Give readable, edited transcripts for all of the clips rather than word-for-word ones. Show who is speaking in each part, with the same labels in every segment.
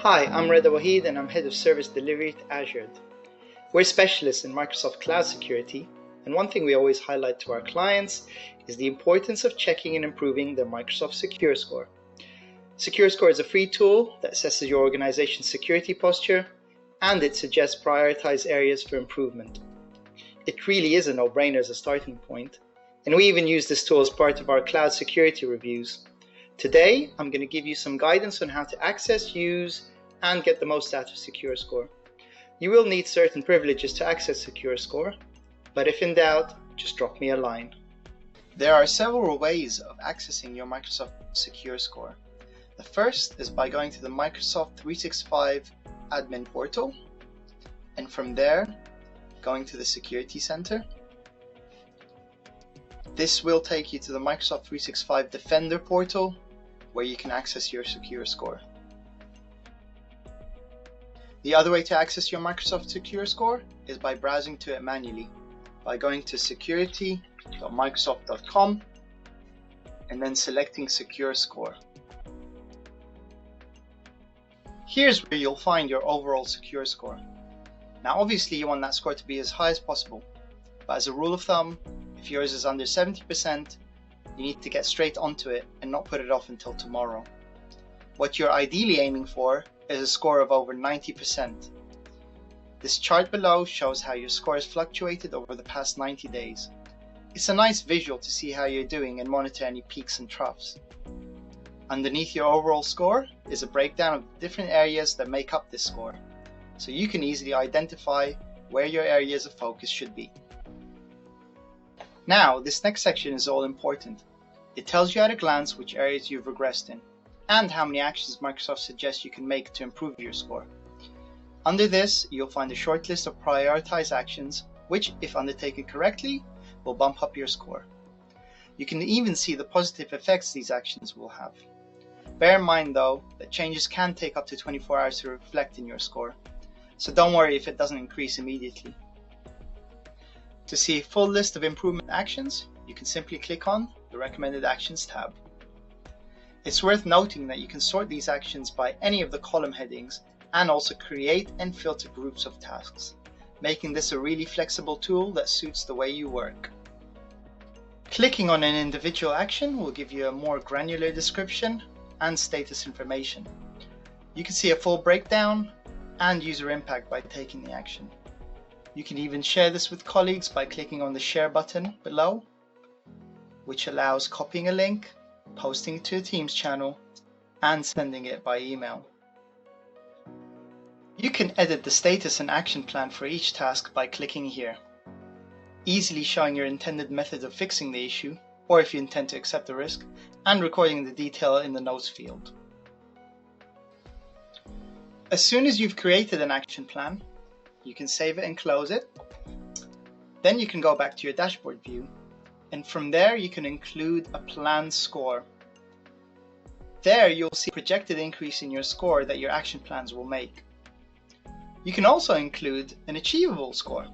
Speaker 1: Hi, I'm Reda Wahid and I'm Head of Service Delivery at Azure. We're specialists in Microsoft Cloud Security, and one thing we always highlight to our clients is the importance of checking and improving their Microsoft Secure Score. Secure Score is a free tool that assesses your organization's security posture, and it suggests prioritized areas for improvement. It really is a no-brainer as a starting point, and we even use this tool as part of our cloud security reviews. Today, I'm going to give you some guidance on how to access, use, and get the most out of Secure Score. You will need certain privileges to access Secure Score, but if in doubt, just drop me a line. There are several ways of accessing your Microsoft Secure Score. The first is by going to the Microsoft 365 admin portal, and from there, going to the Security Center. This will take you to the Microsoft 365 Defender portal, where you can access your Secure Score. The other way to access your Microsoft Secure Score is by browsing to it manually, by going to security.microsoft.com and then selecting Secure Score. Here's where you'll find your overall Secure Score. Now obviously you want that score to be as high as possible, but as a rule of thumb, if yours is under 70%, you need to get straight onto it and not put it off until tomorrow. What you're ideally aiming for is a score of over 90%. This chart below shows how your score has fluctuated over the past 90 days. It's a nice visual to see how you're doing and monitor any peaks and troughs. Underneath your overall score is a breakdown of the different areas that make up this score, so you can easily identify where your areas of focus should be. Now, this next section is all important. It tells you at a glance which areas you've regressed in, and how many actions Microsoft suggests you can make to improve your score. Under this, you'll find a short list of prioritized actions, which, if undertaken correctly, will bump up your score. You can even see the positive effects these actions will have. Bear in mind though, that changes can take up to 24 hours to reflect in your score, so don't worry if it doesn't increase immediately. To see a full list of improvement actions, you can simply click on the Recommended Actions tab. It's worth noting that you can sort these actions by any of the column headings and also create and filter groups of tasks, making this a really flexible tool that suits the way you work. Clicking on an individual action will give you a more granular description and status information. You can see a full breakdown and user impact by taking the action. You can even share this with colleagues by clicking on the share button below, which allows copying a link, posting it to a Teams channel, and sending it by email. You can edit the status and action plan for each task by clicking here, easily showing your intended method of fixing the issue, or if you intend to accept the risk, and recording the detail in the notes field. As soon as you've created an action plan, you can save it and close it. Then you can go back to your dashboard view, and from there you can include a planned score. There you'll see a projected increase in your score that your action plans will make. You can also include an achievable score,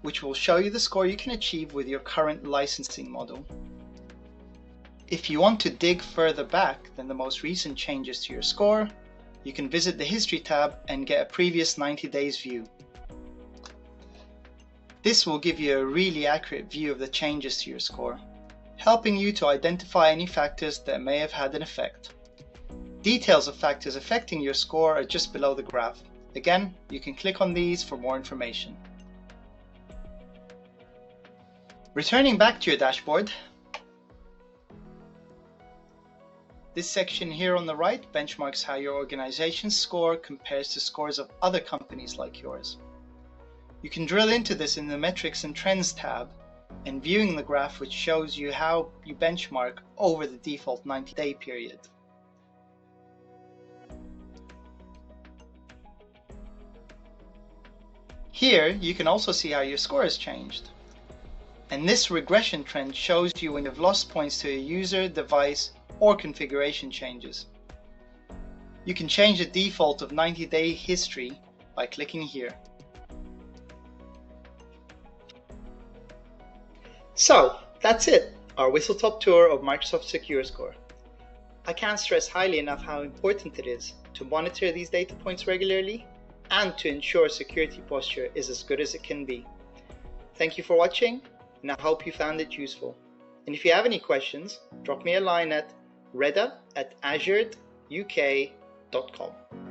Speaker 1: which will show you the score you can achieve with your current licensing model. If you want to dig further back than the most recent changes to your score, you can visit the History tab and get a previous 90 days view. This will give you a really accurate view of the changes to your score, helping you to identify any factors that may have had an effect. Details of factors affecting your score are just below the graph. Again, you can click on these for more information. Returning back to your dashboard, this section here on the right benchmarks how your organization's score compares to scores of other companies like yours. You can drill into this in the Metrics and Trends tab, and viewing the graph which shows you how you benchmark over the default 90-day period. Here you can also see how your score has changed. And this regression trend shows you when you've lost points to a user, device, or configuration changes. You can change the default of 90-day history by clicking here. So that's it, our whistle-top tour of Microsoft Secure Score. I can't stress highly enough how important it is, to monitor these data points regularly and to ensure security posture is as good as it can be. Thank you for watching, and I hope you found it useful. And if you have any questions, drop me a line at reda@azureuk.com.